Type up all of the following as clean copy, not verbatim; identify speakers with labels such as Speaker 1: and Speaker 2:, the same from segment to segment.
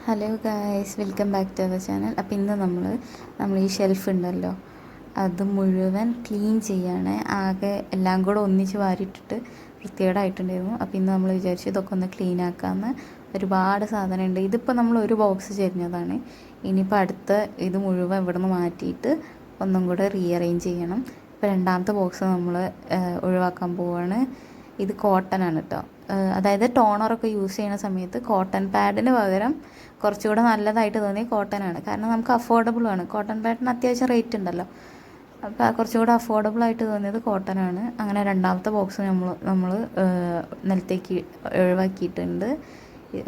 Speaker 1: Hello guys, welcome back to our channel. അപ്പോൾ ഇന്ന് നമ്മൾ ഈ ഷെൽഫ് ഉണ്ടല്ലോ, അത് മുഴുവൻ ക്ലീൻ ചെയ്യാണ്. ആകെ എല്ലാം കൂടെ ഒന്നിച്ച് വാരിയിട്ടിട്ട് വൃത്തികേടായിട്ടുണ്ടായിരുന്നു. അപ്പോൾ ഇന്ന് നമ്മൾ വിചാരിച്ചു ഇതൊക്കെ ഒന്ന് ക്ലീൻ ആക്കാമെന്ന്. ഒരുപാട് സാധനമുണ്ട്. ഇതിപ്പോൾ നമ്മൾ ഒരു ബോക്സ് ചെരിഞ്ഞതാണ്. ഇനിയിപ്പോൾ അടുത്ത ഇത് മുഴുവൻ ഇവിടെ നിന്ന് മാറ്റിയിട്ട് ഒന്നും കൂടെ റീഅറേഞ്ച് ചെയ്യണം. ഇപ്പോൾ രണ്ടാമത്തെ ബോക്സ് നമ്മൾ ഒഴിവാക്കാൻ പോവുകയാണ്. ഇത് കോട്ടനാണ് കേട്ടോ. അതായത് ടോണറൊക്കെ യൂസ് ചെയ്യുന്ന സമയത്ത് കോട്ടൺ പാഡിന് പകരം കുറച്ചുകൂടെ നല്ലതായിട്ട് തോന്നി കോട്ടനാണ്. കാരണം നമുക്ക് അഫോർഡബിളാണ്. കോട്ടൺ പാഡിന് അത്യാവശ്യം റേറ്റ് ഉണ്ടല്ലോ. അപ്പോൾ കുറച്ചുകൂടെ അഫോർഡബിളായിട്ട് തോന്നിയത് കോട്ടനാണ്. അങ്ങനെ രണ്ടാമത്തെ ബോക്സ് നമ്മൾ നിലത്തേക്ക് ഒഴിവാക്കിയിട്ടുണ്ട്.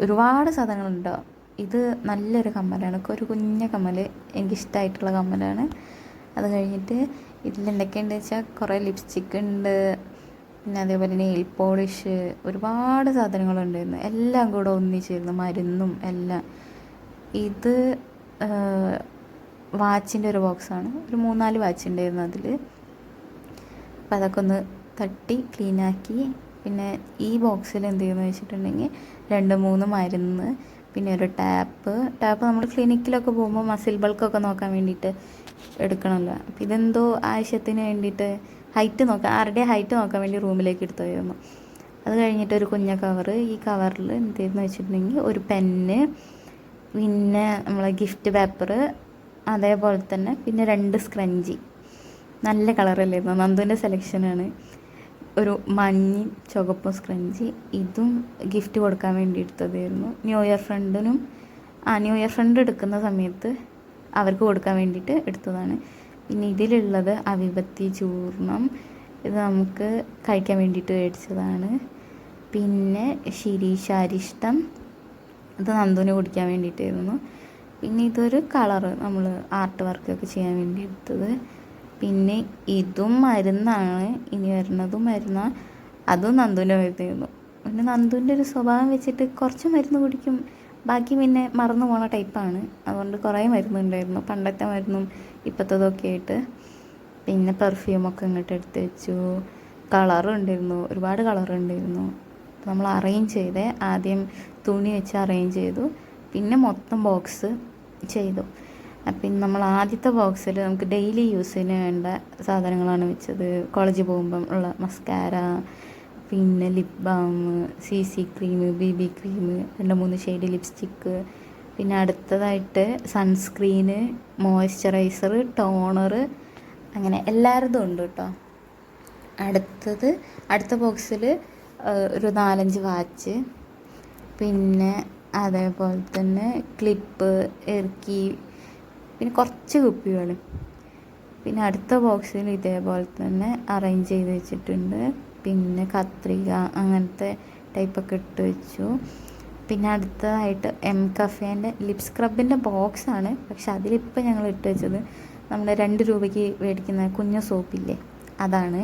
Speaker 1: ഒരുപാട് സാധനങ്ങളുണ്ടോ. ഇത് നല്ലൊരു കമ്മലാണ്, ഒരു കുഞ്ഞ കമ്മൽ, എനിക്കിഷ്ടമായിട്ടുള്ള കമ്മലാണ്. അത് കഴിഞ്ഞിട്ട് ഇതിലെന്തൊക്കെയുണ്ട് വെച്ചാൽ കുറേ ലിപ്സ്റ്റിക്ക് ഉണ്ട്, പിന്നെ അതേപോലെ നെയിൽ പോളിഷ്, ഒരുപാട് സാധനങ്ങളുണ്ടായിരുന്നു. എല്ലാം കൂടെ ഒന്നിച്ചിരുന്നു, മരുന്നും എല്ലാം. ഇത് വാച്ചിൻ്റെ ഒരു ബോക്സാണ്. ഒരു 3-4 വാച്ച് ഉണ്ടായിരുന്നു അതിൽ. അപ്പം അതൊക്കെ ഒന്ന് തട്ടി ക്ലീനാക്കി. പിന്നെ ഈ ബോക്സിൽ എന്ത് ചെയ്യുമെന്ന് വെച്ചിട്ടുണ്ടെങ്കിൽ 2-3 മരുന്ന്, പിന്നെ ഒരു ടാപ്പ് നമ്മൾ ക്ലിനിക്കിലൊക്കെ പോകുമ്പോൾ മസിൽ ബൾക്കൊക്കെ നോക്കാൻ വേണ്ടിയിട്ട് എടുക്കണമല്ലോ. അപ്പം ഇതെന്തോ ആവശ്യത്തിന് വേണ്ടിയിട്ട് ആരുടെ ഹൈറ്റ് നോക്കാൻ വേണ്ടി റൂമിലേക്ക് എടുത്തുമായിരുന്നു. അത് കഴിഞ്ഞിട്ട് ഒരു കുഞ്ഞ കവറ്. ഈ കവറിൽ എന്തെന്ന് വെച്ചിട്ടുണ്ടെങ്കിൽ ഒരു പെന്ന്, പിന്നെ നമ്മളെ ഗിഫ്റ്റ് പേപ്പർ, അതേപോലെ തന്നെ പിന്നെ 2 സ്ക്രഞ്ചി. നല്ല കളറല്ലായിരുന്നു, നന്ദുവിൻ്റെ സെലക്ഷനാണ്. ഒരു മഞ്ഞയും ചുവപ്പും സ്ക്രഞ്ചി. ഇതും ഗിഫ്റ്റ് കൊടുക്കാൻ വേണ്ടി എടുത്തതായിരുന്നു. ന്യൂ ഇയർ ഫ്രണ്ട് എടുക്കുന്ന സമയത്ത് അവർക്ക് കൊടുക്കാൻ വേണ്ടിയിട്ട് എടുത്തതാണ്. പിന്നെ ഇതിലുള്ളത് അവിപത്തി ചൂർണം. ഇത് നമുക്ക് കഴിക്കാൻ വേണ്ടിയിട്ട് മേടിച്ചതാണ്. പിന്നെ ശിരീഷാരിഷ്ടം, ഇത് നന്ദുവിന് കുടിക്കാൻ വേണ്ടിയിട്ടായിരുന്നു. പിന്നെ ഇതൊരു കളറ് നമ്മൾ ആർട്ട് വർക്കൊക്കെ ചെയ്യാൻ വേണ്ടി എടുത്തത്. പിന്നെ ഇതും മരുന്നാണ്, ഇനി വരുന്നതും മരുന്നാണ്. അതും നന്ദുവിൻ്റെ മരുന്നായിരുന്നു. പിന്നെ നന്ദുവിൻ്റെ ഒരു സ്വഭാവം വെച്ചിട്ട് കുറച്ച് മരുന്ന് കുടിക്കും, ബാക്കി പിന്നെ മറന്നു പോണ ടൈപ്പാണ്. അതുകൊണ്ട് കുറേ മരുന്നുണ്ടായിരുന്നു, പണ്ടത്തെ മരുന്നും ഇപ്പോഴത്തതൊക്കെ ആയിട്ട്. പിന്നെ പെർഫ്യൂമൊക്കെ ഇങ്ങോട്ട് എടുത്ത് വെച്ചു. കളറുണ്ടായിരുന്നു, ഒരുപാട് കളറുണ്ടായിരുന്നു. നമ്മൾ അറേഞ്ച് ചെയ്തേ, ആദ്യം തുണി വെച്ച് അറേഞ്ച് ചെയ്തു, പിന്നെ മൊത്തം ബോക്സ് ചെയ്തു. അപ്പം നമ്മൾ ആദ്യത്തെ ബോക്സിൽ നമുക്ക് ഡെയിലി യൂസിന് വേണ്ട സാധനങ്ങളാണ് വെച്ചത്. കോളേജിൽ പോകുമ്പം ഉള്ള മസ്കാര, പിന്നെ lip balm, CC cream, BB cream, 2-3 shade lipstick, പിന്നെ അടുത്തതായിട്ട് സൺസ്ക്രീന്, മോയ്സ്ചറൈസർ, ടോണർ, അങ്ങനെ എല്ലാവരതും ഉണ്ട് കേട്ടോ. അടുത്ത ബോക്സിൽ ഒരു 4-5 വാച്ച്, പിന്നെ അതേപോലെ തന്നെ ക്ലിപ്പ്, ഇറക്കി, പിന്നെ കുറച്ച് കുപ്പികൾ. പിന്നെ അടുത്ത ബോക്സിൽ ഇതേപോലെ തന്നെ അറേഞ്ച് ചെയ്ത് വെച്ചിട്ടുണ്ട്. പിന്നെ കത്രിക, അങ്ങനത്തെ ടൈപ്പൊക്കെ ഇട്ട് വെച്ചു. പിന്നെ അടുത്തതായിട്ട് കഫേൻ്റെ ലിപ് സ്ക്രബിൻ്റെ ബോക്സാണ്. പക്ഷെ അതിലിപ്പോൾ ഞങ്ങൾ ഇട്ട് വെച്ചത് നമ്മുടെ 2 രൂപയ്ക്ക് മേടിക്കുന്ന കുഞ്ഞ സോപ്പില്ലേ, അതാണ്.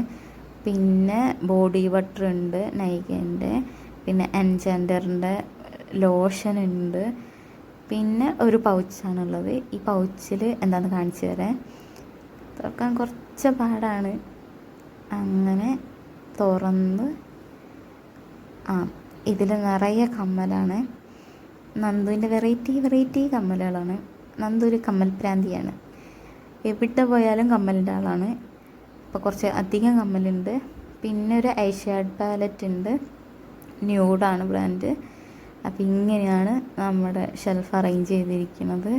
Speaker 1: പിന്നെ ബോഡി ബട്ടർ ഉണ്ട് നൈകേൻ്റെ, പിന്നെ എൻചാൻഡറിൻ്റെ ലോഷൻ ഉണ്ട്. പിന്നെ ഒരു പൗച്ചാണുള്ളത്. ഈ പൗച്ചിൽ എന്താണെന്ന് കാണിച്ചു തരാം. തുറക്കാൻ കുറച്ച് പാടാണ്. അങ്ങനെ തുറന്ന് ഇതിൽ നിറയെ കമ്മലാണ്. നന്ദുവിൻ്റെ വെറൈറ്റി കമ്മലുകളാണ്. നന്ദു ഒരു കമ്മൽ പ്രാന്തിയാണ്, എവിടെ പോയാലും കമ്മലിൻ്റെ ആളാണ്. അപ്പോൾ കുറച്ച് അധികം കമ്മലുണ്ട്. പിന്നെ ഒരു ഐ ഷാഡ് പാലറ്റ് ഉണ്ട്, ന്യൂഡാണ് ബ്രാൻഡ്. അപ്പോൾ ഇങ്ങനെയാണ് നമ്മുടെ ഷെൽഫ് അറേഞ്ച് ചെയ്തിരിക്കുന്നത്.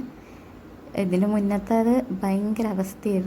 Speaker 1: ഇതിന് മുന്നത്തെ അത് ഭയങ്കര അവസ്ഥയായിരുന്നു.